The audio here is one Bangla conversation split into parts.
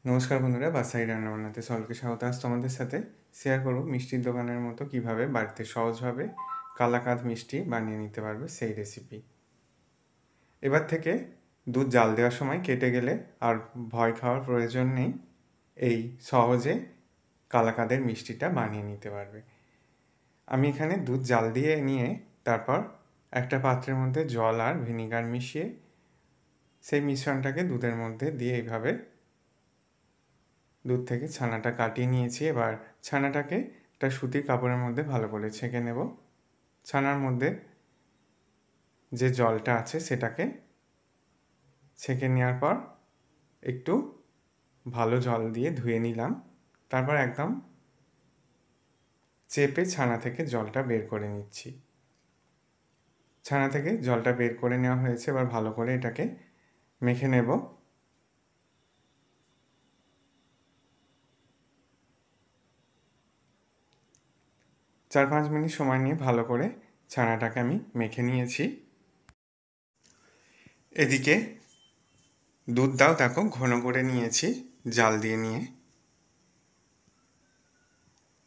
নমস্কার বন্ধুরা, বাসাই রান্নাবান্নাতে সকলকে স্বাগত। আজ তোমাদের সাথে শেয়ার করব মিষ্টির দোকানের মতো কিভাবে বাড়িতে সহজভাবে কালাকাঁদ মিষ্টি বানিয়ে নিতে পারবে সেই রেসিপি। এবার থেকে দুধ জাল দেওয়ার সময় কেটে গেলে আর ভয় খাওয়ার প্রয়োজন নেই। এই সহজে কালাকাঁদের মিষ্টিটা বানিয়ে নিতে পারবে। আমি এখানে দুধ জাল দিয়ে নিয়ে তারপর একটা পাত্রের মধ্যে জল আর ভিনিগার মিশিয়ে সেই মিশ্রণটাকে দুধের মধ্যে দিয়ে এইভাবে দুধ থেকে ছানাটা কাটিয়ে নিয়েছি। এবার ছানাটাকে একটা সুতির কাপড়ের মধ্যে ভালো করে ছেঁকে নেব। ছানার মধ্যে যে জলটা আছে সেটাকে ছেঁকে নেওয়ার পর একটু ভালো জল দিয়ে ধুয়ে নিলাম। তারপর একদম চেপে ছানা থেকে জলটা বের করে নিচ্ছি। ছানা থেকে জলটা বের করে নেওয়া হয়েছে। এবার ভালো করে এটাকে মেখে নেব। 4-5 মিনিট সময় নিয়ে ভালো করে ছানাটাকে আমি মেখে নিয়েছি। এদিকে দুধটাও দেখো ঘন করে নিয়েছি জাল দিয়ে নিয়ে।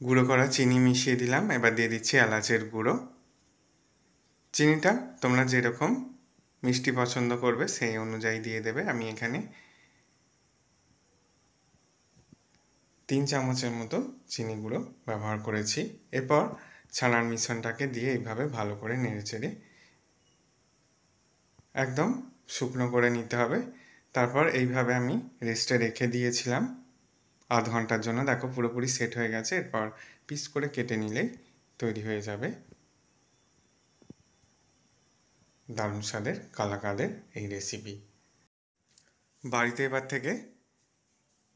গুঁড়ো করা চিনি মিশিয়ে দিলাম। এবার দিয়ে দিচ্ছি এলাচের গুঁড়ো। চিনিটা তোমরা যেরকম মিষ্টি পছন্দ করবে সেই অনুযায়ী দিয়ে দেবে। আমি এখানে 3 চামচের মতো চিনি গুঁড়ো ব্যবহার করেছি। এরপর ছানার মিশ্রণটাকে দিয়ে এইভাবে ভালো করে নেড়েচেড়ে একদম শুকনো করে নিতে হবে। তারপর এইভাবে আমি রেস্টে রেখে দিয়েছিলাম আধ ঘন্টার জন্য। দেখো পুরোপুরি সেট হয়ে গেছে। এরপর পিস করে কেটে নিলেই তৈরি হয়ে যাবে দারুণ স্বাদের কালাকাঁদের এই রেসিপি। বাড়িতে এবার থেকে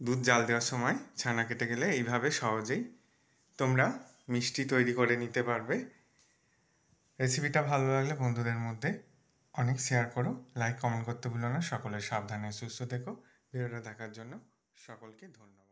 দুধ জাল দেওয়ার সময় ছানা কেটে গেলে এইভাবে সহজেই তোমরা মিষ্টি তৈরি করে নিতে পারবে। রেসিপিটা ভালো লাগলে বন্ধুদের মধ্যে অনেক শেয়ার করো, লাইক কমেন্ট করতে ভুলো না। সকলে সাবধানে সুস্থ থেকো। ভিডিওটা দেখার জন্য সকলকে ধন্যবাদ।